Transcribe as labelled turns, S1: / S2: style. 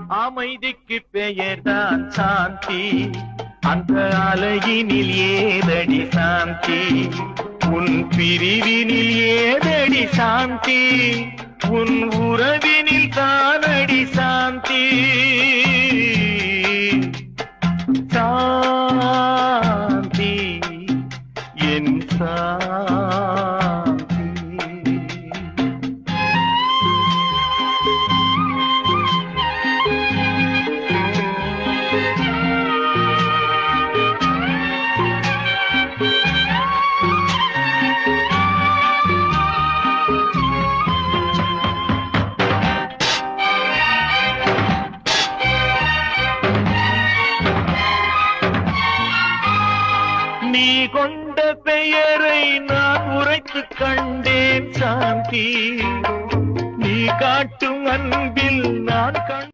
S1: அமைதிக்கு பெயர்தான் சாந்தி, அந்த அலையினில் ஏதடி சாந்தி, உன் பிரிவினில் ஏதடி சாந்தி, உன் உறவினில் தானடி சாந்தி. சாந்தி என் சாந்தி. நீ கொண்ட பெயரை நான் உரைத்துக் கண்டேன் சாந்தி, நீ காட்டும் அன்பில் நான்